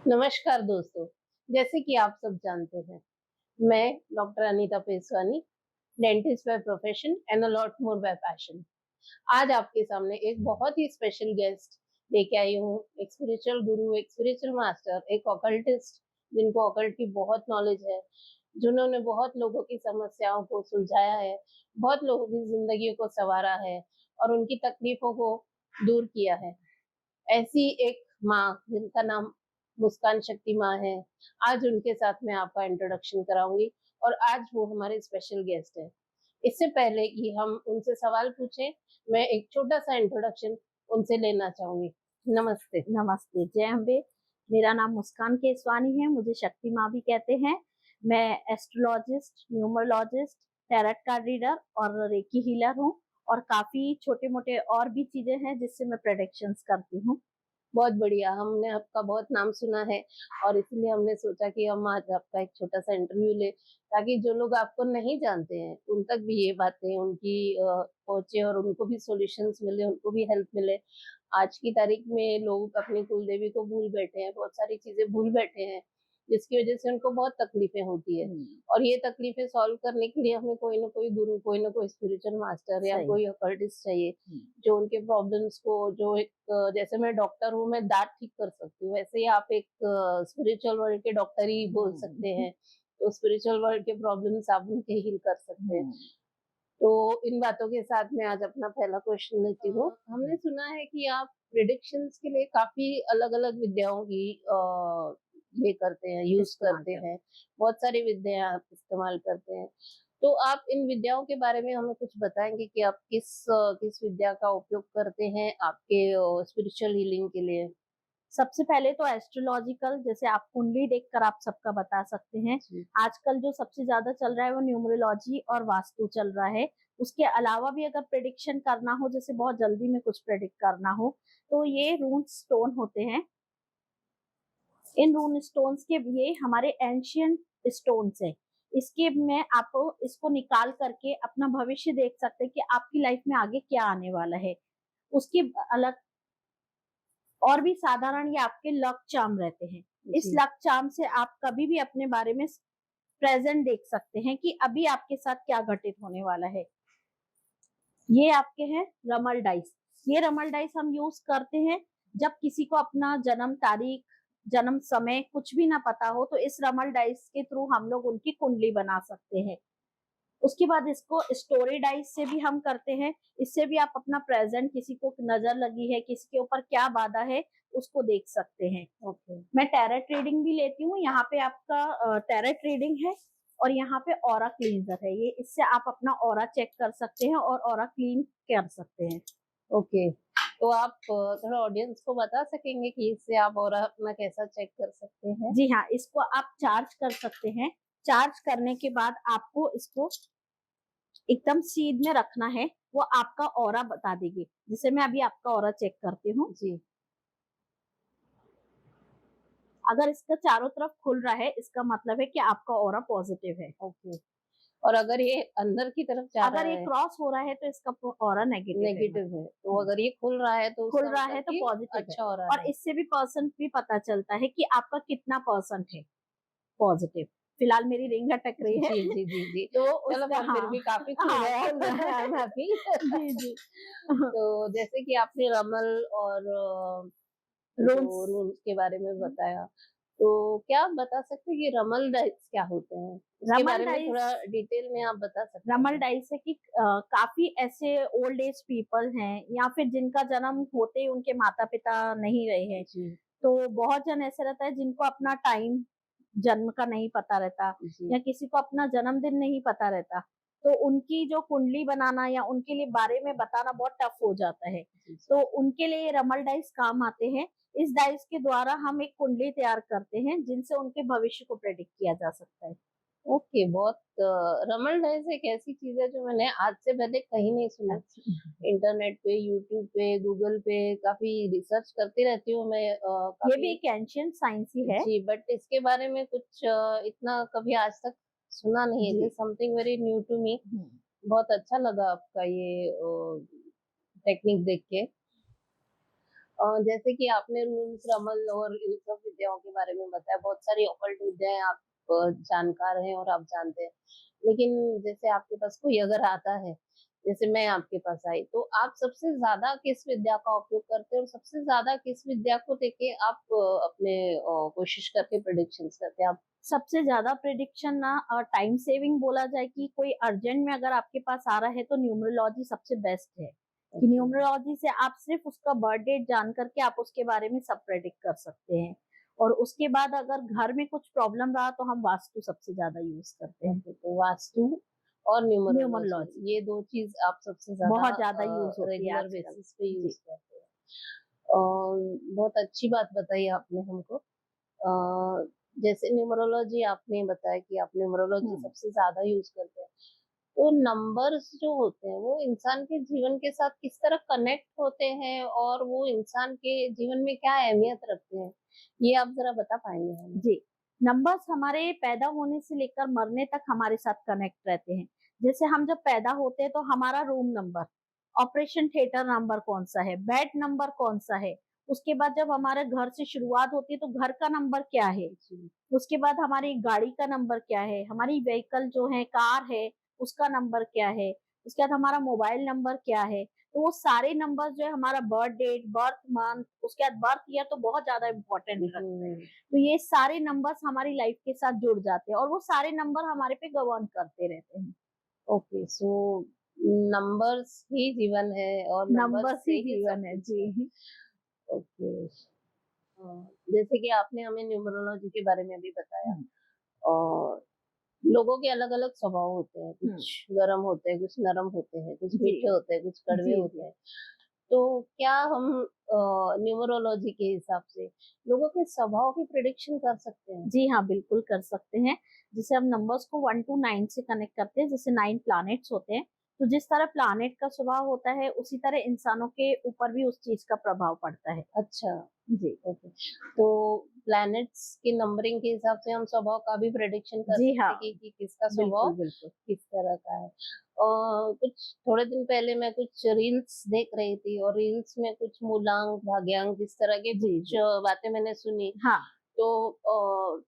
नमस्कार दोस्तों, जैसे कि आप सब जानते हैं, मैं doctor Anita Peswani, dentist by profession and a lot more by passion. आज आपके सामने एक बहुत ही स्पेशल गेस्ट लेके आई हूँ, एक स्पिरिचुअल गुरु, एक स्पिरिचुअल मास्टर, एक ऑकल्टिस्ट जिनको ऑकल्ट की बहुत नॉलेज है, जिन्होंने बहुत लोगों की समस्याओं को सुलझाया है, बहुत लोगों की ज़िंदगियों को सँवारा है और उनकी तकलीफ़ों को दूर किया है। ऐसी एक माँ जिनका नाम मुस्कान शक्ति माँ है, आज उनके साथ मैं आपका इंट्रोडक्शन कराऊँगी और आज वो हमारे स्पेशल गेस्ट हैं। इससे पहले कि हम उनसे सवाल पूछें, मैं एक छोटा-सा इंट्रोडक्शन उनसे लेना चाहूँगी। नमस्ते। नमस्ते, जय अम्बे। मेरा नाम मुस्कान केसवानी है, मुझे शक्ति माँ भी कहते हैं। मैं astrologist, numerologist, tarot card reader और रेकी हीलर हूँ और काफ़ी छोटे-मोटे और भी चीज़ें हैं जिससे मैं प्रेडिक्शंस करती हूँ। बहुत बढ़िया, हमने आपका बहुत नाम सुना है और इसलिए हमने सोचा कि हम आज आपका एक छोटा-सा इंटरव्यू लें, ताकि जो लोग आपको नहीं जानते हैं, उन तक भी ये बातें उनकी पहुँचे और उनको भी सॉल्यूशंस मिले, उनको भी हेल्प मिले। आज की तारीख में लोग अपनी कुलदेवी को भूल बैठे हैं, बहुत सारी चीज़ें भूल बैठे हैं, जिसकी वज़ह से उनको बहुत तकलीफ़ें होती है हुँ, और ये तकलीफ़ें सॉल्व करने के लिए हमें कोई न कोई गुरु, कोई न कोई स्पिरिचुअल मास्टर या सही। कोई ऑकल्टिस्ट चाहिए। हुँ, जो उनके प्रॉब्लम्स को जो एक जैसे मैं डॉक्टर हूँ, मैं दाँत ठीक कर सकती हूँ, वैसे ही आप एक स्पिरिचुअल वर्ल्ड के डॉक्टर ही बोल सकते हुँ, हैं। तो स्पिरिचुअल वर्ल्ड के प्रॉब्लम्स आप उनके हील कर सकते हैं। हुँ, तो इन बातों के साथ मैं आज अपना पहला क्वेश्चन लेती हूँ। हमने सुना है कि आप प्रेडिक्शंस के लिए काफ़ी अलग-अलग विद्याओं की ये करते हैं, यूज़ इस्तेमाल करते कर हैं। बहुत सारी विद्याएँ आप इस्तेमाल करते हैं। तो आप इन विद्याओं के बारे में हमें कुछ बताएँगे कि आप किस विद्या का उपयोग करते हैं आपके स्पिरिचुअल हीलिंग के लिए? सबसे पहले तो एस्ट्रोलॉजिकल जैसे आप कुंडली देखकर आप सबका बता सकते हैं। जी। आजकल जो सबसे ज़्यादा चल रहा है वो न्यूमरोलॉजी और वास्तु चल रहा है। उसके अलावा भी अगर प्रेडिक्शन करना हो जैसे बहुत जल्दी में कुछ प्रेडिक्ट करना हो, तो ये रून स्टोन होते हैं। इन रून स्टोन्स के ये हमारे एंशिएंट स्टोन्स हैं। इसके में आप इसको निकाल करके अपना भविष्य देख सकते हैं कि आपकी लाइफ में आगे क्या आने वाला है। उसके अलग और भी साधारण ये आपके लक चार्म रहते हैं। इस जी। लक चार्म से आप कभी भी अपने बारे में प्रेजेंट देख सकते हैं कि अभी आपके साथ क्या घटित होने वाला है। ये आपके हैं रमल डाइस। ये रमल डाइस हम यूज करते हैं जब किसी को अपना जन्म तारीख, जन्म समय कुछ भी ना पता हो, तो इस रमल डाइस के थ्रू हम लोग उनकी कुंडली बना सकते हैं। उसके बाद इसको स्टोरी डाइस से भी हम करते हैं। इससे भी आप अपना प्रेजेंट, किसी को नजर लगी है, किसी के ऊपर क्या बाधा है, उसको देख सकते हैं। ओके। मैं टैरेट रीडिंग भी लेती हूँ। यहाँ पे आपका टैरेट रीडिंग है और यहाँ पे ऑरा क्लींजर है। ये इससे आप अपना ऑरा चेक कर सकते हैं और ऑरा क्लीन कर सकते हैं। ओके। तो आप थोड़ा ऑडियंस को बता सकेंगे कि इससे आप और अपना कैसा चेक कर सकते हैं? जी हाँ, इसको आप चार्ज कर सकते हैं। चार्ज करने के बाद आपको इसको एकदम सीध में रखना है। वो आपका ऑरा बता देगी। जैसे मैं अभी आपका ऑरा चेक करती हूँ। जी। अगर इसका चारों तरफ खुल रहा है, इसका मतलब है कि आपका ऑरा पॉजिटिव है। ओके। और अगर ये अंदर की तरफ जा अगर रहा ये है, क्रॉस हो रहा है तो इसका ऑरा नेगेटिव है नेगेटिव है, मतलब। तो अगर ये खुल रहा है तो खुल उसका रहा मतलब है तो कि पॉजिटिव है। अच्छा हो रहा और है। इससे भी परसेंट भी पता चलता है कि आपका कितना परसेंट है पॉजिटिव। फिलहाल मेरी रिंग अटक रही है। जी, जी, जी, जी। तो चलो उसका पर फिर हाँ, भी काफ़ी खुल हाँ, गया है, खुल रहा है। I am happy. जी, जी। तो जैसे कि आपने रमल और जो रून्स रूल्स के बारे में बताया, तो क्या आप बता सकते हैं कि रमल डाइट्स क्या होते हैं? उसके रमल बारे में डाइस थोड़ा डिटेल में आप बता सकते रमल हैं? डाइस है कि काफ़ी ऐसे ओल्ड एज पीपल हैं या फिर जिनका जन्म होते ही उनके माता-पिता नहीं रहे हैं। जी, तो बहुत जन ऐसे रहता है जिनको अपना टाइम जन्म का नहीं पता रहता जी, या किसी को अपना जन्मदिन नहीं पता रहता, तो उनकी जो कुंडली बनाना या उनके लिए बारे में बताना बहुत टफ हो जाता है। जी, जी। तो उनके लिए रमल डाइस काम आते हैं। इस डाइस के द्वारा हम एक कुंडली तैयार करते हैं जिनसे उनके भविष्य को प्रेडिक्ट किया जा सकता है। ओके, बहुत रमल डाइस एक ऐसी चीज़ है जो मैंने आज से पहले कहीं नहीं सुना। अच्छा। इंटरनेट पे, यूट्यूब पे, गूगल पे काफ़ी रिसर्च करती रहती हूँ मैं ये भी काफ़ी। एक एंशिएंट साइंस ही है। जी, बट इसके बारे में कुछ इतना कभी आज तक सुना नहीं है। इट जी। Is something very new to me. हुँ। बहुत अच्छा लगा आपका ये टेक्निक देख के। जैसे कि आपने रूल्स, रमल और इन सब विद्याओं के बारे में बताया, बहुत सारी ऑकल्ट विद्याएँ आप जानकार हैं और आप जानते हैं। लेकिन जैसे आपके पास कोई अगर आता है, जैसे मैं आपके पास आई, तो आप सबसे ज़्यादा किस विद्या का उपयोग करते हैं और सबसे ज़्यादा किस विद्या को लेके आप अपने कोशिश करके प्रेडिक्शंस करते हैं? आप सबसे ज्यादा प्रिडिक्शन ना टाइम सेविंग बोला जाए कि कोई अर्जेंट में अगर आपके पास आ रहा है तो न्यूमरोलॉजी सबसे बेस्ट है कि ओके, न्यूमरोलॉजी से आप सिर्फ उसका बर्थ डेट जान करके आप उसके बारे में सब प्रेडिक्ट कर सकते हैं। और उसके बाद अगर घर में कुछ प्रॉब्लम रहा तो हम वास्तु सबसे ज्यादा यूज करते हैं। ओके, तो वास्तु और न्यूमरोलॉजी न्यूमरोलॉजी ये 2 चीज़ आप सबसे ज़्यादा बहुत ज्यादा यूज होती है रेगुलर आजकल। बेसिस पे जी यूज़ करते हैं। बहुत अच्छी बात बताई आपने हमको। जैसे न्यूमरोलॉजी आपने बताया कि आप न्यूमरोलॉजी हम्म सबसे ज़्यादा यूज़ करते हैं। तो नंबर्स जो होते हैं, वो इंसान के जीवन के साथ किस तरह कनेक्ट होते हैं और वो इंसान के जीवन में क्या अहमियत रखते हैं? ये आप ज़रा बता पाएँगे हमें? जी, नंबर्स हमारे पैदा होने से लेकर मरने तक हमारे साथ कनेक्ट रहते हैं। जैसे हम जब पैदा होते हैं तो हमारा room number, operation theatre number कौन-सा है, बेड नंबर कौन-सा है, उसके बाद जब हमारे घर से शुरुआत होती है तो घर का नंबर क्या है, जी, उसके बाद हमारी गाड़ी का नंबर क्या है, हमारी व्हीकल जो है कार है, उसका नंबर क्या है, उसके बाद हमारा मोबाइल नंबर क्या है। तो वो सारे नंबर्स जो है हमारा बर्थ डेट, बर्थ मंथ, उसके बाद बर्थ ईयर तो बहुत ज़्यादा इम्पोर्टेंट रखता है। हुँ, तो ये सारे नंबर्स हमारी लाइफ के साथ जुड़ जाते हैं और वो सारे नंबर हमारे पे गवर्न करते रहते हैं। ओके, सो नंबर्स ही जीवन है और नंबर्स नंबर्स से ही ही सब जीवन है। कुछ है। जी। ओके, जैसे कि आपने हमें न्यूमरोलॉजी के बारे में भी बताया हुँ, और लोगों के अलग-अलग स्वभाव होते हैं, हुँ। कुछ गरम होते हैं, कुछ नरम होते हैं, कुछ जी, मीठे होते हैं, कुछ कड़वे जी, होते जी। हैं। तो क्या हम न्यूमरोलॉजी के हिसाब से लोगों के स्वभाव की प्रेडिक्शन कर सकते हैं? जी हाँ, बिल्कुल कर सकते हैं। जैसे हम नंबर्स को 1 टू 9 से कनेक्ट करते हैं, जैसे 9 प्लैनेट्स होते हैं, तो जिस तरह प्लैनेट का स्वभाव होता है, उसी तरह इंसानों के ऊपर भी उस चीज़ का प्रभाव पड़ता है। अच्छा, जी। ओके। तो प्लैनेट्स की नंबरिंग के हिसाब से हम स्वभाव का भी प्रेडिक्शन कर जी सकते हाँ, हैं कि किसका स्वभाव बिल्कुल, बिल्कुल। किस तरह का है। कुछ थोड़े दिन पहले मैं कुछ रील्स देख रही थी और रील्स में कुछ मूलांक, भाग्यांक इस तरह के जी, कुछ जी। बातें मैंने सुनी। हाँ, तो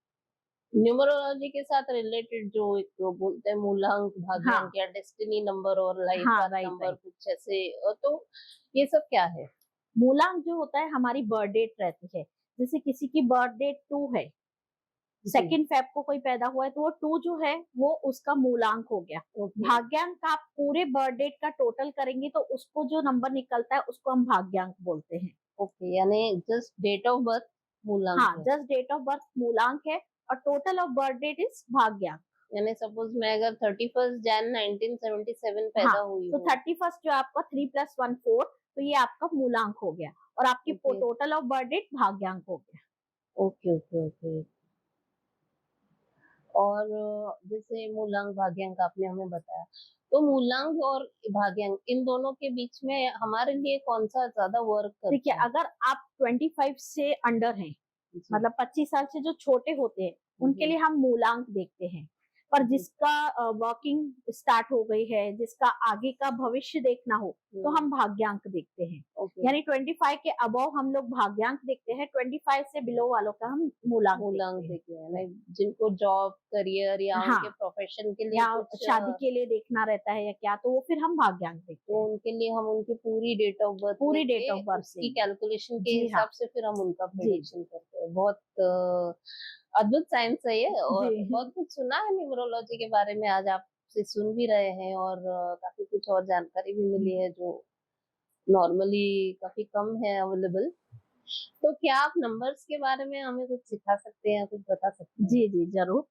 न्यूमरोलॉजी के साथ रिलेटेड जो एक वो बोलते हैं मूलांक, हाँ, भाग्यांक या डेस्टिनी नंबर और लाइफ हाँ, पाथ राइट, नंबर राइट। कुछ ऐसे तो ये सब क्या है? मूलांक जो होता है हमारी बर्थ डेट रहती है। जैसे किसी की बर्थ डेट 2 है, जी, 2 फेब को कोई पैदा हुआ है तो वो 2 जो है वो उसका मूलांक हो गया। ओके, भाग्यांक आप पूरे बर्थ डेट का टोटल करेंगे तो उसको जो नंबर निकलता है उसको हम भाग्यांक बोलते हैं। ओके यानी जस्ट डेट ऑफ बर्थ मूलांक हाँ, है। जस्ट डेट ऑफ बर्थ मूलांक है और total of birth date is भाग्यांक। यानी सपोज़ मैं अगर 31st जैन 1977 हाँ, पैदा हुई तो हूँ, 31st जो आपका 3 + 1 4 तो ये आपका मूलांक हो गया और आपकी okay, total of birth date भाग्यांक हो गया। Okay, okay, okay. और जैसे मूलांक, भाग्यांक आपने हमें बताया, तो मूलांक और भाग्यांक इन दोनों के बीच में हमारे लिए कौन-सा ज़्यादा वर्क देखिए, करता है? अगर आप 25 से अंडर हैं, जी, मतलब 25 साल से जो छोटे होते हैं, उनके जी, लिए हम मूलांक देखते हैं। पर जी, जिसका वर्किंग स्टार्ट हो गई है, जिसका आगे का भविष्य देखना हो, तो हुँ, हम भाग्यांक देखते हैं। ओके। यानी 25 के अबव हम लोग भाग्यांक देखते हैं, 25 से बिलो वालों का हम मूलांक मूलांक देखते हैं। देखे हैं, लाइक जिनको जॉब, करियर या उनके हाँ, प्रोफ़ेशन के लिए या कुछ शादी के लिए देखना रहता है या क्या, तो वो फिर हम भाग्यांक देखते तो हैं। उनके लिए हम उनकी पूरी डेट ऑफ बर्थ पूरी डेट लेके ऑफ बर्थ उसकी लेंगे। कैलकुलेशन के जी हाँ, हिसाब से फिर हम उनका जी, प्रेडिक्शन करते हैं। बहुत अद्भुत साइंस है ये और जी। बहुत कुछ सुना है न्यूमरोलॉजी के बारे में आज आपसे सुन भी रहे हैं और काफ़ी कुछ और जानकारी भी मिली है जो नॉर्मली काफ़ी कम है अवेलेबल। तो क्या आप नंबर्स के बारे में हमें कुछ सिखा सकते हैं, कुछ बता सकते हैं? जी, जी, ज़रूर।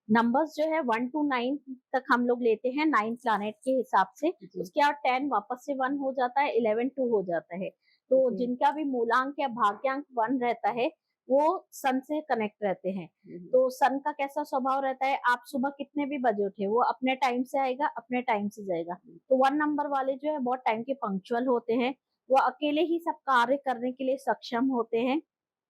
नंबर्स जो है 1 टू 9 तक हम लोग लेते हैं 9 प्लैनेट के हिसाब से। जी, उसके बाद 10 वापस से 1 हो जाता है, 11 2 हो जाता है। तो ओके। जिनका भी मूलांक या भाग्यांक 1 रहता है, वो सन से कनेक्ट रहते हैं। हुँ, हुँ। तो सन का कैसा स्वभाव रहता है, आप सुबह कितने भी बजे उठे, वो अपने टाइम से आएगा, अपने टाइम से जाएगा। तो 1 नंबर वाले जो है बहुत टाइम के पंक्चुअल होते हैं। वो अकेले ही सब कार्य करने के लिए सक्षम होते हैं।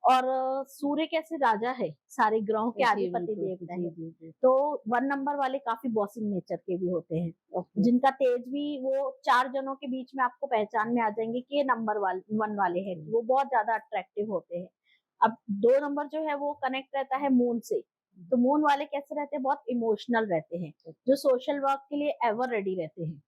और सूर्य कैसे राजा है, सारे ग्रहों के जी, आधिपति बिल्कुल। देवता जी, है। जी, जी। तो 1 नंबर वाले काफ़ी बॉसिंग नेचर के भी होते हैं, ओके। जिनका तेज भी वो 4 जनों के बीच में आपको पहचान में आ जाएँगे कि ये नंबर 1 वाले हैं, हुँ, वो बहुत ज़्यादा अट्रैक्टिव होते हैं। अब 2 नंबर जो है वो कनेक्ट रहता है मून से, तो मून वाले कैसे रहते हैं, बहुत इमोशनल रहते हैं, जो सोशल वर्क के लिए एवर रेडी रहते हैं।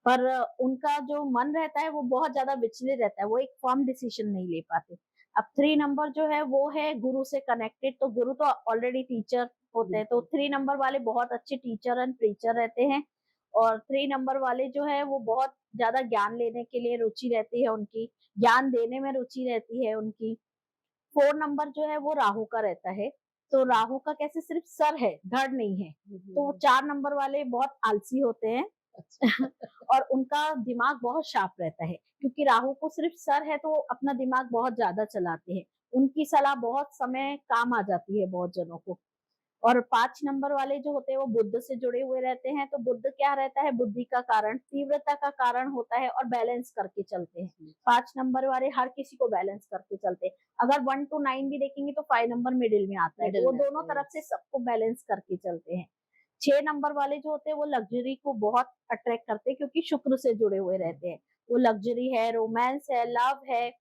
पर उनका जो मन रहता है वो बहुत ज़्यादा विचलित रहता है, वो एक फर्म डिसीजन नहीं ले पाते। अब 3 नंबर जो है वो है गुरु से कनेक्टेड, तो गुरु तो ऑलरेडी टीचर होते हैं, तो बिल्कुल। 3 नंबर वाले बहुत अच्छे टीचर एंड प्रीचर रहते हैं। और 3 नंबर वाले जो है वो बहुत ज़्यादा ज्ञान लेने के लिए रुचि रहती है उनकी, ज्ञान देने में रुचि रहती है उनकी। 4 नंबर जो है वो राहु का रहता है, तो राहु का कैसे सिर्फ सर है, धड़ नहीं है। हुँ, तो हुँ। 4 नंबर वाले बहुत आलसी होते हैं अच्छा। और उनका दिमाग बहुत शार्प रहता है, क्योंकि राहु को सिर्फ सर है तो वो अपना दिमाग बहुत ज़्यादा चलाते हैं। उनकी सलाह बहुत समय काम आ जाती है बहुत जनों को। और 5 नंबर वाले जो होते हैं वो बुध से जुड़े हुए रहते हैं, तो बुध क्या रहता है, बुद्धि का कारण, तीव्रता का कारण होता है और बैलेंस करके चलते हैं। जी। 5 नंबर वाले हर किसी को बैलेंस करके चलते हैं। अगर 1 टू 9 भी देखेंगे तो 5 नंबर मिडिल में आता है, तो मिडल वो में दोनों आता है, तरफ से यस। सबको बैलेंस करके चलते हैं। 6 नंबर वाले जो होते हैं वो लग्ज़री को बहुत अट्रैक्ट करते हैं, क्योंकि शुक्र से जुड़े हुए रहते हैं। वो लग्ज़री है, रोमांस है, लव है,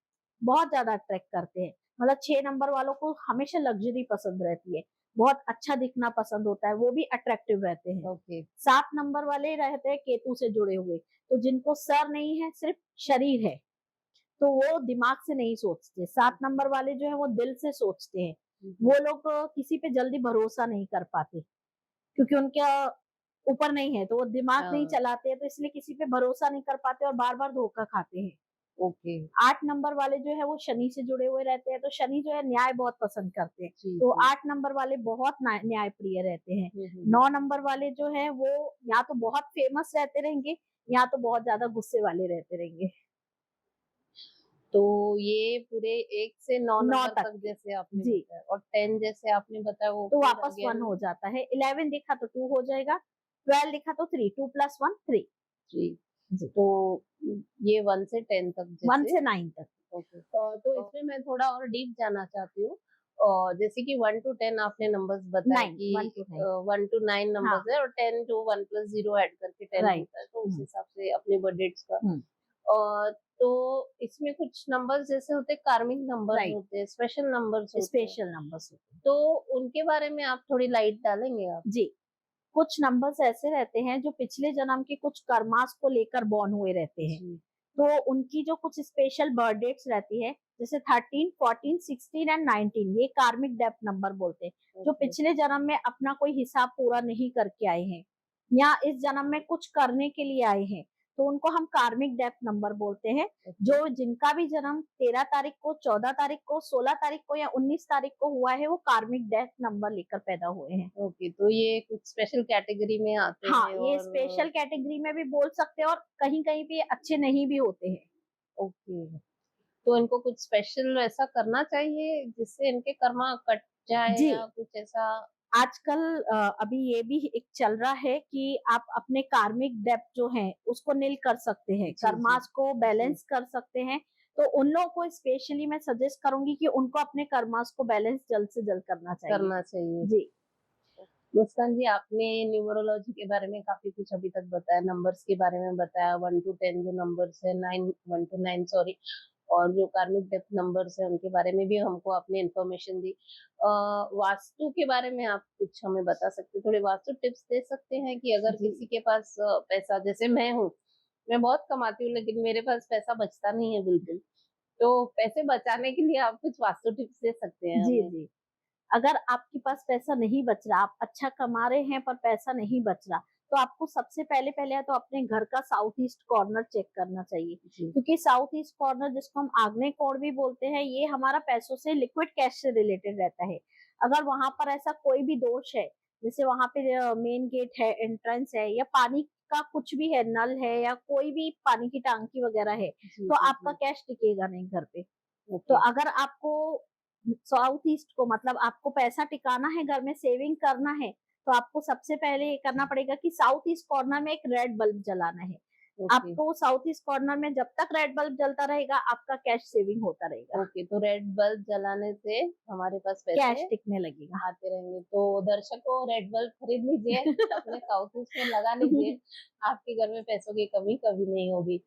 बहुत ज़्यादा अट्रैक्ट करते हैं। मतलब 6 नंबर वालों को हमेशा लग्ज़री पसंद रहती है, बहुत अच्छा दिखना पसंद होता है, वो भी अट्रैक्टिव रहते हैं। ओके। 7 नंबर वाले रहते हैं केतु से जुड़े हुए, तो जिनको सर नहीं है, सिर्फ शरीर है, तो वो दिमाग से नहीं सोचते। 7 नंबर वाले जो है वो दिल से सोचते हैं। हुँ, हुँ। वो लोग किसी पे जल्दी भरोसा नहीं कर पाते, क्योंकि उनका ऊपर नहीं है, तो वो दिमाग नहीं हाँ, चलाते हैं, तो इसलिए किसी पे भरोसा नहीं कर पाते और बार-बार धोखा खाते हैं। ओके। 8 नंबर वाले जो है वो शनि से जुड़े हुए रहते हैं, तो शनि जो है न्याय बहुत पसंद करते हैं। जी, तो जी। 8 नंबर वाले बहुत न्यायप्रिय रहते हैं। हुँ, हुँ, हुँ। 9 नंबर वाले जो हैं वो या तो बहुत फेमस रहते रहेंगे, या तो बहुत ज़्यादा गुस्से वाले रहते रहेंगे। तो ये पूरे 1 से 9 9 नंबर तक तक के। जैसे आपने जी, बताया और 10 जैसे आपने बताया वो तो फिर वापस 1 अगेन हो जाता है। 11 देखा तो 2 हो जाएगा, 12 देखा तो 3, 2 प्लस 1 3। 3। जी, तो ये 1 से 10 तक 1 जैसे से 9 तक। ओके। तो इसमें मैं थोड़ा और डीप जानना चाहती हूँ। जैसे कि 1 टू 10 आपने नंबर्स बताए 9, कि 1 टू 9। 1 टू 9 हाँ, नंबर्स है और 10 टू 1 प्लस 0 ऐड करके 10 राइट। होता है, तो उस हुँ, हिसाब से अपने बजट्स का। हुँ, तो इसमें कुछ नंबर्स जैसे होते हैं कार्मिक नंबर्स राइट, होते हैं, स्पेशल नंबर्स होते हैं, स्पेशल नंबर्स होते हैं। तो उनके बारे में आप थोड़ी लाइट डालेंगे आप? जी। कुछ नंबर्स ऐसे रहते हैं जो पिछले जन्म के कुछ कर्मास को लेकर बॉर्न हुए रहते हैं। जी। तो उनकी जो कुछ स्पेशल बर्थ डेट्स रहती है, जैसे 13, 14, 16 एंड 19, ये कार्मिक डेप्थ नंबर बोलते हैं, जो ओके। पिछले जन्म में अपना कोई हिसाब पूरा नहीं करके आए हैं या इस जन्म में कुछ करने के लिए आए हैं, तो उनको हम कार्मिक डेप्थ नंबर बोलते हैं। ओके। जो जिनका भी जन्म 13 तारीख को, 14 तारीख को, 16 तारीख को या 19 तारीख को हुआ है, वो कार्मिक डेप्थ नंबर लेकर पैदा हुए हैं। ओके, तो ये कुछ स्पेशल कैटेगरी में आते हाँ, हैं ये और स्पेशल कैटेगरी में भी बोल सकते हैं और कहीं-कहीं पे ये अच्छे नहीं भी होते हैं। ओके, तो इनको कुछ स्पेशल ऐसा करना चाहिए जिससे इनके कर्मा कट जाए जी, या कुछ ऐसा? आजकल अभी ये भी एक चल रहा है कि आप अपने कार्मिक डेब्ट जो है उसको नील कर सकते हैं, जी, जी, कर्मास को जी, बैलेंस कर सकते हैं। तो उन लोगों को स्पेशली मैं सजेस्ट करूँगी कि उनको अपने कर्मास को बैलेंस जल्द से जल्द करना चाहिए। करना चाहिए। जी, मुस्कान जी, आपने न्यूमरोलॉजी के बारे में काफ़ी कुछ अभी तक बताया, नंबर्स के बारे में बताया, 1 टू 10 जो नंबर्स है, 9 1 टू 9 सॉरी, और जो कार्मिक डेप्थ नंबर्स हैं, उनके बारे में भी हमको आपने इन्फॉर्मेशन दी। वास्तु के बारे में आप कुछ हमें बता सकते हैं? थोड़े वास्तु टिप्स दे सकते हैं कि अगर जी, किसी के पास पैसा जैसे मैं हूँ, मैं बहुत कमाती हूँ, लेकिन मेरे पास पैसा बचता नहीं है बिल्कुल। तो पैसे बचाने के लिए आप कुछ वास्तु टिप्स दे सकते हैं जी, हमें? जी। अगर आपके पास पैसा नहीं बच रहा, आप अच्छा कमा रहे हैं पर पैसा नहीं बच रहा, तो आपको सबसे पहले तो अपने घर का साउथ ईस्ट कॉर्नर चेक करना चाहिए। जी। क्योंकि साउथ ईस्ट कॉर्नर जिसको हम आग्नेय कोण भी बोलते हैं, ये हमारा पैसों से लिक्विड कैश से रिलेटेड रहता है। अगर वहाँ पर ऐसा कोई भी दोष है, जैसे वहाँ पे मेन गेट है, एंट्रेंस है या पानी का कुछ भी है, नल है या कोई भी पानी की टंकी वगैरह है, जी, तो जी, आपका जी। कैश टिकेगा नहीं घर पे। तो ओके। अगर आपको साउथ ईस्ट को मतलब आपको पैसा टिकाना है, घर में सेविंग करना है, तो आपको सबसे पहले ये करना पड़ेगा कि साउथ ईस्ट कॉर्नर में एक रेड बल्ब जलाना है। ओके, आपको साउथ ईस्ट कॉर्नर में जब तक रेड बल्ब जलता रहेगा, आपका कैश सेविंग होता रहेगा, ओके, तो रेड बल्ब जलाने से हमारे पास कैश पैसे टिकने लगेगा। आते रहेंगे। तो दर्शकों, रेड बल्ब खरीद लीजिए, अपने साउथ ईस्ट में लगा लीजिए, आपके घर में पैसों की कमी कभी नहीं होगी।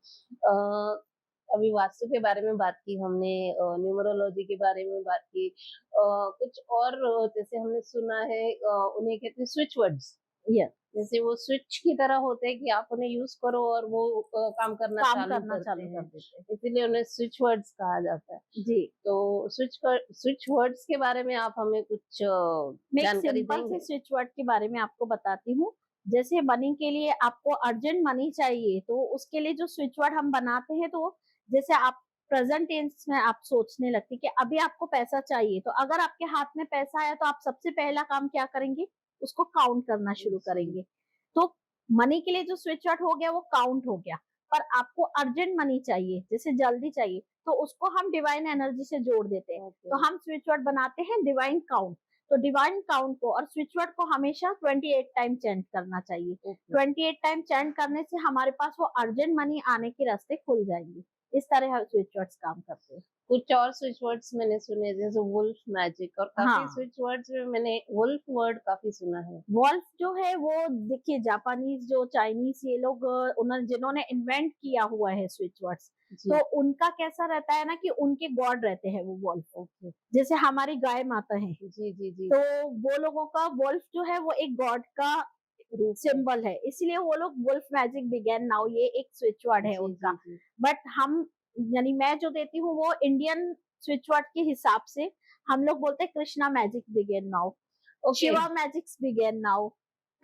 अभी वास्तु के बारे में बात की हमने, न्यूमरोलॉजी के बारे में बात की, कुछ और जैसे हमने सुना है, उन्हें कहते हैं स्विच वर्ड्स। यस, जैसे वो स्विच की तरह होते हैं कि आप उन्हें यूज करो और वो काम करना काम चालू करना करते चालू कर हैं, देते हैं। इसीलिए उन्हें स्विच वर्ड्स कहा जाता है। जी, तो स्विच वर्ड्स के बारे में आप हमें कुछ मैं एक जानकारी सिंपल से देंगे? स्विच वर्ड के बारे में आपको बताती हूँ। जैसे मनी के लिए आपको अर्जेंट मनी चाहिए, तो उसके लिए जो स्विच वर्ड हम बनाते हैं, तो जैसे आप प्रेजेंट टेंस में आप सोचने लगते हैं कि अभी आपको पैसा चाहिए, तो अगर आपके हाथ में पैसा आया तो आप सबसे पहला काम क्या करेंगे? उसको काउंट करना शुरू जी, करेंगे। तो मनी के लिए जो स्विच वर्ड हो गया वो काउंट हो गया। पर आपको अर्जेंट मनी चाहिए, जैसे जल्दी चाहिए, तो उसको हम डिवाइन एनर्जी से जोड़ देते हैं। ओके, तो हम स्विच वर्ड बनाते हैं डिवाइन काउंट। तो डिवाइन काउंट को और स्विच वर्ड को हमेशा 28 टाइम चैंट करना चाहिए। ओके। 28 टाइम चैंट करने से हमारे पास वो अर्जेंट मनी आने के रास्ते खुल जाएंगे। इस तरह स्विच वर्ड्स काम करते हैं। कुछ और स्विच वर्ड्स मैंने सुने, जैसे वुल्फ मैजिक, और काफ़ी हाँ, स्विच वर्ड्स में मैंने वुल्फ वर्ड काफ़ी सुना है। वॉल्फ जो है वो, देखिए जापानीज जो चाइनीज ये लोग उन्होंने जिन्होंने इन्वेंट किया हुआ है स्विच वर्ड्स, जी, तो उनका कैसा रहता है ना कि उनके गॉड रहते हैं वो वॉल्फ। ओके। जैसे हमारी गाय माता है, जी, जी, जी। तो वो लोगों का वॉल्फ जो है वो एक गॉड का रूप है। सिंबल है, इसलिए वो लोग वुल्फ मैजिक बिगेन नाउ, ये एक स्विच वर्ड है जी, उनका। जी, जी। बट हम, यानी मैं जो देती हूँ वो इंडियन स्विच वर्ड के हिसाब से हम लोग बोलते हैं Krishna magic begin now, okay, Shiva magics begin now,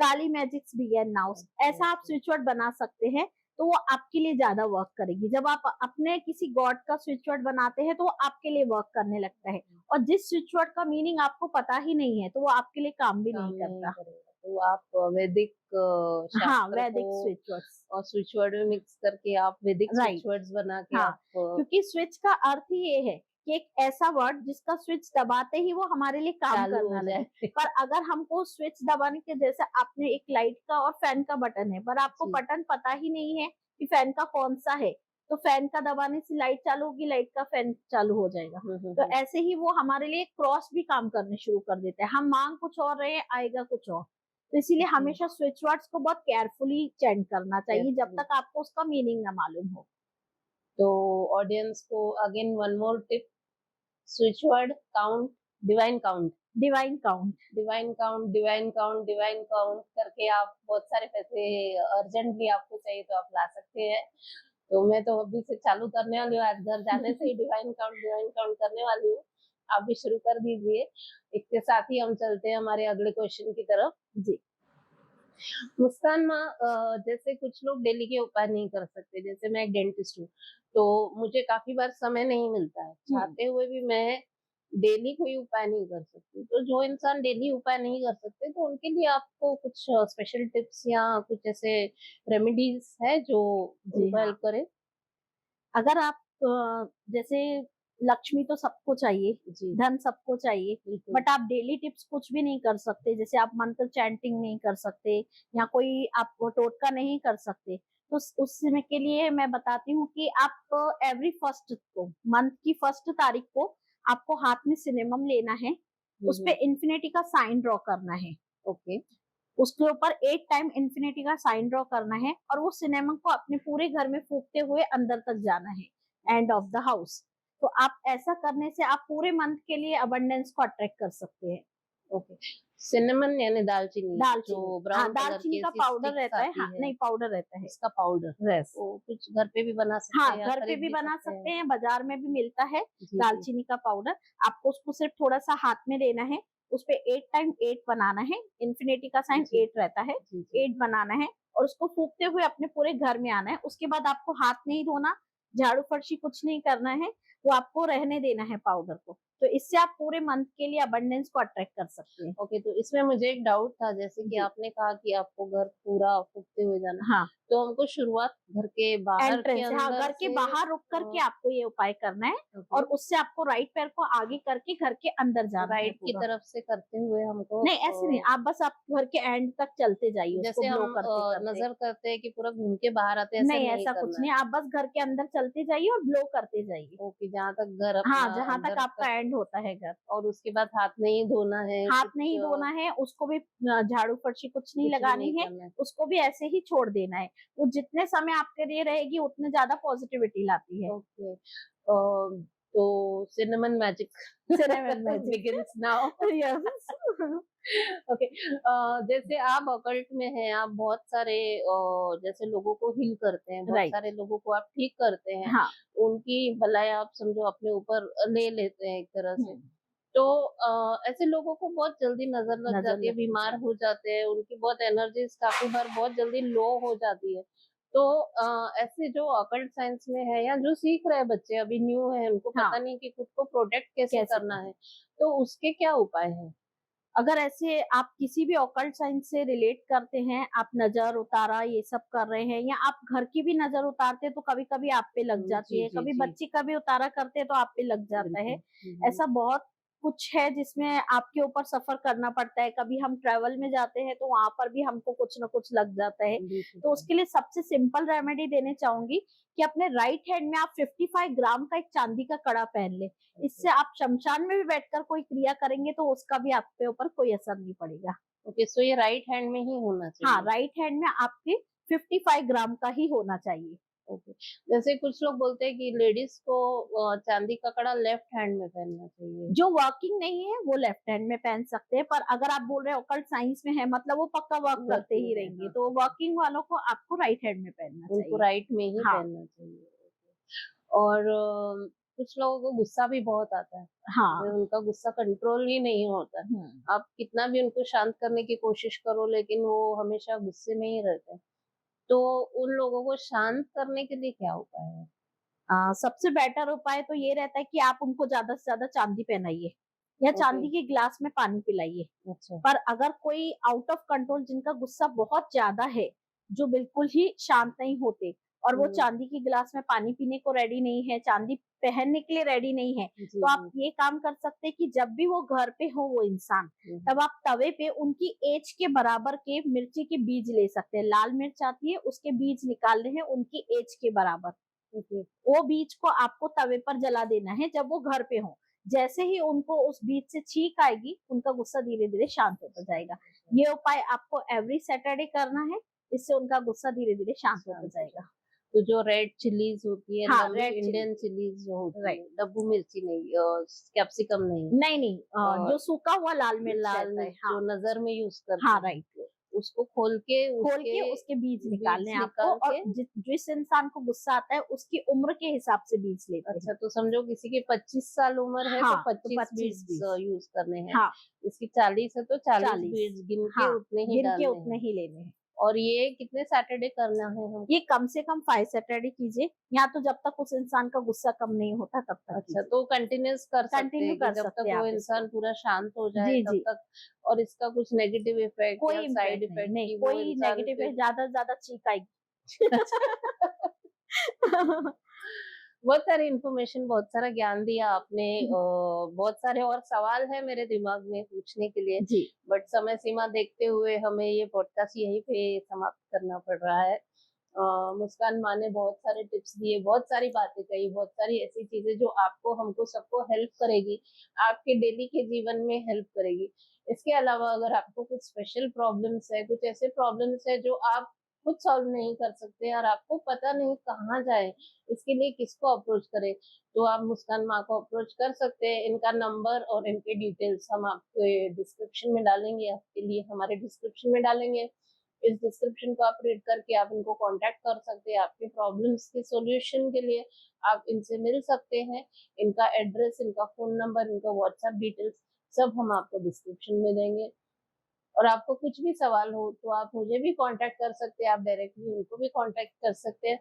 Kali magics begin now. Okay, ऐसा आप ओके। स्विच वर्ड बना सकते हैं, तो वो आपके लिए ज्यादा वर्क करेगी। जब आप अपने किसी गॉड का स्विच वर्ड बनाते हैं तो वो आपके लिए वर्क करने लगता है। और जिस स्विच वर्ड का मीनिंग आपको पता ही नहीं है, तो वो आपके लिए काम भी नहीं काम नहीं करता। करेगा। तो आप वैदिक हाँ, शास्त्र को वैदिक स्विच वर्ड्स। और स्विच वर्ड में मिक्स करके आप वैदिक स्विच राइट, वर्ड्स बना के हाँ, आप क्योंकि स्विच का अर्थ ही ये है कि एक ऐसा वर्ड जिसका स्विच दबाते ही वो हमारे लिए काम चालू हो करना लगे। जाए। पर अगर हमको स्विच दबाने के, जैसे आपने एक लाइट का और फैन का बटन है, पर आपको जी। बटन पता ही नहीं है कि फैन का कौन सा है, तो फैन का दबाने से लाइट चालू होगी, लाइट का फैन चालू हो जाएगा। हुँ, हुँ, तो हुँ। ऐसे ही वो हमारे लिए क्रॉस भी काम करने शुरू कर देते हैं। हम मांग कुछ और रहे हैं, आएगा कुछ और। तो इसीलिए जी, हमेशा स्विच वर्ड्स को बहुत केयरफुली चेंट करना चाहिए जब केयरफुली। तक आपको उसका मीनिंग ना मालूम हो। तो ऑडियंस को again one more tip, switch word count, divine count, divine count. Divine count, divine count, divine count करके आप बहुत सारे पैसे अर्जेंटली आपको चाहिए तो आप ला सकते हैं। तो मैं तो अभी से चालू करने वाली हूँ, आज घर जाने से ही डिवाइन काउंट करने वाली हूँ। आप भी शुरू कर दीजिए। इसके साथ ही हम चलते हैं हमारे अगले क्वेश्चन की तरफ। जी। मुस्कान माँ, जैसे कुछ लोग डेली के उपाय नहीं कर सकते, जैसे मैं एक डेंटिस्ट हूँ, तो मुझे काफ़ी बार समय नहीं मिलता है। हुँ। चाहते हुए भी मैं डेली कोई उपाय नहीं कर सकती। तो जो इंसान डेली उपाय नहीं कर सकते, तो उनके लिए आपको कुछ स्पेशल टिप्स या कुछ ऐसे रेमेडीज़ है जो जी उनको हाँ। हेल्प करे? अगर आप जैसे लक्ष्मी तो सबको चाहिए, जी, धन सबको चाहिए, बिल्कुल। बट आप डेली टिप्स कुछ भी नहीं कर सकते, जैसे आप मंत्र चैंटिंग नहीं कर सकते या कोई आप वो टोटका नहीं कर सकते। तो उस समय के लिए मैं बताती हूँ कि आप एवरी फर्स्ट को, मंथ की फर्स्ट तारीख को आपको हाथ में सिनेमम लेना है, हुँ, उसपे हुँ। इंफिनिटी का साइन ड्रॉ करना है। ओके, उसके ऊपर 8 टाइम इंफिनिटी का साइन ड्रॉ करना है और वो सिनेमा को अपने पूरे घर में फूकते हुए अंदर तक जाना है, एंड ऑफ द हाउस। तो आप ऐसा करने से आप पूरे मंथ के लिए अबंडेंस को अट्रैक्ट कर सकते हैं। ओके। सिनेमन यानी दालचीनी, जो दालचीनी, हाँ, ब्राउन कलर दालचीनी की का ऐसी पाउडर स्टिक्स रहता है, आती हाँ, है, नहीं पाउडर रहता है। उसका पाउडर। यस। वो कुछ घर पे भी बना सकते हाँ, हैं या घर पे खरीद भी भी बना सकते सकते हैं? हैं, बाजार में भी मिलता है जी, जी। दालचीनी का पाउडर। आपको उसको सिर्फ थोड़ा-सा हाथ में लेना है, उसपे 8 टाइम 8 बनाना है, इन्फिनिटी का साइन जी, 8 रहता है, जी, जी। 8 बनाना है और उसको फूँकते हुए अपने पूरे घर में आना है। उसके बाद आपको हाथ नहीं धोना, झाड़ू-फर्शी कुछ नहीं करना है, वो आपको रहने देना है पाउडर को। तो इससे आप पूरे मंथ के लिए अबंडेंस को अट्रैक्ट कर सकते हैं। ओके, तो इसमें मुझे एक डाउट था, जैसे कि जी। आपने कहा कि आपको घर पूरा फूकते हुए जाना, हाँ, तो हमको शुरुआत घर के बाहर के एंट्रेंस से, हाँ, अंदर घर के से बाहर रुक करके आपको ये उपाय करना है ओके, और उससे आपको राइट पैर को आगे करके घर के अंदर जाना है राइट की पूरा। तरफ से करते हुए हमको नहीं, ऐसे नहीं, आप बस आप घर के एंड तक चलते जाइए उसको जैसे ब्लो हम करते-करते। नज़र करते हैं कि पूरा घूम के बाहर आते हैं, ऐसा नहीं, नहीं ऐसा कुछ करना नहीं, है। आप बस घर के अंदर चलते जाइए और ब्लो करते जाइए। ओके, जहाँ तक घर हाँ, अपना जहाँ तक अंदर आपका तक, एंड होता है घर। और उसके बाद हाथ नहीं धोना है, हाथ कुछ नहीं धोना है, उसको भी झाड़ू फर्शी कुछ नहीं कुछ भी नहीं लगानी है, करना है। उसको भी ऐसे ही छोड़ देना है। वो जितने समय आपके लिए रहेगी उतने ज़्यादा पॉजिटिविटी लाती है। ओके, तो cinnamon magic cinnamon magic. Begins now. Yes. Okay, जैसे आप ऑकल्ट में हैं, आप बहुत सारे जैसे लोगों को हील करते हैं, बहुत राइट, सारे लोगों को आप ठीक करते हैं, हाँ। उनकी भलाई आप समझो अपने ऊपर ले लेते हैं एक तरह से। हुँ, तो ऐसे लोगों को बहुत जल्दी नज़र लग नज़र जाती है, लगती बीमार है। हो जाते हैं, उनकी बहुत एनर्जीज़ काफ़ी बार बहुत जल्दी लो हो जाती है। तो ऐसे जो ऑकल्ट साइंस में है या जो सीख रहे हैं बच्चे अभी न्यू है, उनको हाँ, पता नहीं कि खुद को प्रोटेक्ट कैसे कैसे करना करें? है, तो उसके क्या उपाय हैं? अगर ऐसे आप किसी भी ऑकल्ट साइंस से रिलेट करते हैं, आप नज़र उतारा ये सब कर रहे हैं या आप घर की भी नज़र उतारते हैं तो कभी-कभी आप पे लग जाती जी, है, जी, कभी जी। बच्चे का भी उतारा करते हैं तो आप पे लग जाता है। बिल्कुल। हुँ, हुँ। ऐसा बहुत कुछ है जिसमें आपके ऊपर सफ़र करना पड़ता है, कभी हम ट्रैवल में जाते हैं तो वहाँ पर भी हमको कुछ न कुछ लग जाता है। बिल्कुल, तो उसके लिए सबसे सिंपल रेमेडी देना चाहूँगी कि अपने राइट हैंड में आप 55 ग्राम का एक चांदी का कड़ा पहन लें। ओके। इससे आप शमशान में भी बैठकर कोई क्रिया करेंगे तो उसका भी आपके ऊपर कोई असर नहीं पड़ेगा। ओके, सो ये राइट हैंड में ही होना हाँ, चाहिए। राइट हैंड में आपके 55 ग्राम का ही होना चाहिए। ओके, जैसे कुछ लोग बोलते हैं कि लेडीज़ को चांदी का कड़ा लेफ्ट हैंड में पहनना चाहिए। जो वर्किंग नहीं है वो लेफ्ट हैंड में पहन सकते हैं, पर अगर आप बोल रहे हैं ऑकल्ट साइंस में है मतलब वो पक्का वर्क करते ही वर्किंग है, रहेंगे, हाँ, तो हाँ। वर्किंग वालों को आपको राइट हैंड में पहनना उनको चाहिए। राइट में ही हाँ, पहनना चाहिए। और कुछ लोगों को गुस्सा भी बहुत आता है, हाँ। उनका गुस्सा कंट्रोल ही नहीं होता है। हुँ। आप कितना भी उनको शांत करने की कोशिश करो, लेकिन वो हमेशा गुस्से में ही रहते हैं। तो उन लोगों को शांत करने के लिए क्या उपाय है? सबसे बेटर उपाय तो ये रहता है कि आप उनको ज़्यादा से ज़्यादा चांदी पहनाइए या ओके, चांदी के ग्लास में पानी पिलाइए। अच्छा। पर अगर कोई आउट ऑफ कंट्रोल जिनका गुस्सा बहुत ज्यादा है, जो बिल्कुल ही शांत नहीं होते और वो हुँ, चांदी की गिलास में पानी पीने को रेडी नहीं है, चांदी पहनने के लिए रेडी नहीं है, जी, तो आप जी। ये काम कर सकते हैं कि जब भी वो घर पे हो वो इंसान, हुँ, तब हुँ। आप तवे पे उनकी एज के बराबर के मिर्ची के बीज ले सकते हैं। लाल मिर्च आती है, उसके बीज निकालने हैं उनकी एज के बराबर। ओके, वो बीज को आपको तवे पर जला देना है जब वो घर पे हो। जैसे ही उनको उस बीज से छींक आएगी, उनका गुस्सा धीरे-धीरे शांत होता जाएगा। ये उपाय आपको एवरी सैटरडे करना है, इससे उनका गुस्सा धीरे-धीरे शांत होता शांत हो जाए। जाएगा। तो जो रेड चिलीज़ होती है, हाँ, लंबी रेड चिली, इंडियन चिलीज़ जो होती राइट। है, डब्बू मिर्ची नहीं, कैप्सिकम नहीं, नहीं, नहीं, जो और सूखा हुआ लाल मिर्च लाल रहता है, मिर्च हाँ, जो नज़र में यूज़ करते हाँ, हैं, राइट। उसको खोल के खोल उसके के उसके बीज निकालने बीड्स हैं आपको निकाल और के, जिस इंसान को गुस्सा आता है, उसकी उम्र के हिसाब से बीज लेते हैं। अच्छा, तो समझो किसी की 25 साल उम्र है तो हाँ, तो 25 25 बीड्स बीज, यूज़ करने हैं। हाँ, इसकी 40 है तो 40 40, बीड्स गिन के हाँ, उतने ही गिन के डालने उतने हैं। ही लेने हैं। और ये कितने सैटरडे करना है ये हमको? कम से कम 5 सैटरडे कीजिए, या तो जब तक उस इंसान का गुस्सा कम नहीं होता तब तक अच्छा, कीजिए। तो कंटिन्यूअस कर सकते कंटिन्यू हैं कि कर जब तक सकते हैं वो आप इसको। इंसान पूरा शांत हो जाए जी, तब जी। तक, और इसका कुछ नेगेटिव इफ़ेक्ट या कोई साइड इम्पैक्ट नहीं, इफ़ेक्ट नहीं, कि वो कोई इंसान नेगेटिव है, फिर ज़्यादा से ज़्यादा चीख आएगी। बहुत सारी इन्फॉर्मेशन, बहुत सारा ज्ञान दिया आपने। बहुत सारे और सवाल हैं मेरे दिमाग में पूछने के लिए, जी, बट समय सीमा देखते हुए हमें ये पॉडकास्ट यहीं पे समाप्त करना पड़ रहा है। मुस्कान माँ ने बहुत सारे टिप्स दिए, बहुत सारी बातें कही, बहुत सारी ऐसी चीज़ें जो आपको, हमको, सबको हेल्प करेगी, आपके डेली के जीवन में हेल्प करेगी। इसके अलावा अगर आपको कुछ स्पेशल प्रॉब्लम्स है, कुछ ऐसे प्रॉब्लम्स है जो आप खुद सॉल्व नहीं कर सकते और आपको पता नहीं कहाँ जाए, इसके लिए किसको अप्रोच करें, तो आप मुस्कान माँ को अप्रोच कर सकते हैं। इनका नंबर और इनके डिटेल्स हम आपके डिस्क्रिप्शन में डालेंगे, आपके लिए हमारे डिस्क्रिप्शन में डालेंगे। इस डिस्क्रिप्शन को आप रीड करके आप इनको कांटेक्ट कर सकते हैं। आपके प्रॉब्लम्स के सॉल्यूशन के लिए आप इनसे मिल सकते हैं। इनका एड्रेस, इनका फ़ोन नंबर, इनका व्हाट्सएप डिटेल्स सब हम आपको डिस्क्रिप्शन में देंगे। और आपको कुछ भी सवाल हो तो आप मुझे भी कांटेक्ट कर सकते हैं, आप डायरेक्टली उनको भी कांटेक्ट कर सकते हैं।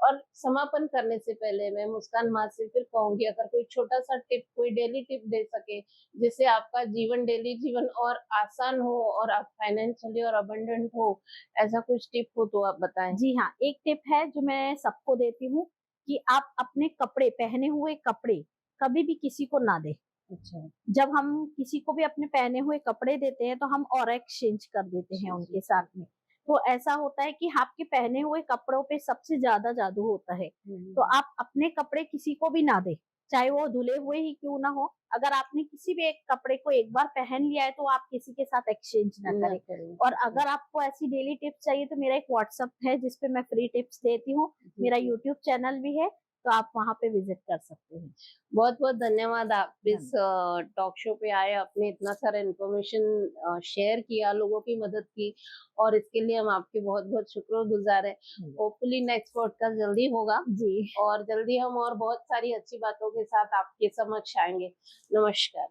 और समापन करने से पहले मैं मुस्कान माँ से फिर कहूँगी, अगर कोई छोटा-सा टिप, कोई डेली टिप दे सके, जिससे आपका डेली जीवन और आसान हो और आप फाइनेंशियली और अबंडेंट हो, ऐसा कुछ टिप हो तो आप बताएँ? जी हाँ, एक टिप है जो मैं सबको देती हूँ कि आप अपने कपड़े, पहने हुए कपड़े कभी भी किसी को ना दें। अच्छा, जब हम किसी को भी अपने पहने हुए कपड़े देते हैं तो हम और एक्सचेंज कर देते हैं जी, जी, उनके जी। साथ में। तो ऐसा होता है कि आपके पहने हुए कपड़ों पे सबसे ज़्यादा जादू होता है। हुँ, हुँ, तो हुँ। आप अपने कपड़े किसी को भी ना दें, चाहे वो धुले हुए ही क्यों ना हो। अगर आपने किसी भी एक कपड़े को एक बार पहन लिया है तो आप किसी के साथ एक्सचेंज ना ना करें। करें। और जी, अगर आपको ऐसी डेली टिप्स चाहिए तो मेरा एक व्हाट्सएप है जिस पे मैं फ्री टिप्स देती हूँ। जी, मेरा जी। यूट्यूब चैनल भी है, तो आप वहाँ पे विज़िट कर सकते हैं। बहुत-बहुत धन्यवाद, आप इस धन्य टॉक शो पे आए, आपने इतना सारा इन्फॉर्मेशन शेयर किया, लोगों की मदद की और इसके लिए हम आपके बहुत-बहुत शुक्रगुज़ार हैं। जी। होपफुली नेक्स्ट पॉडकास्ट जल्दी होगा जी। और जल्दी हम और बहुत सारी अच्छी बातों के साथ आपके समक्ष आएँगे। नमस्कार।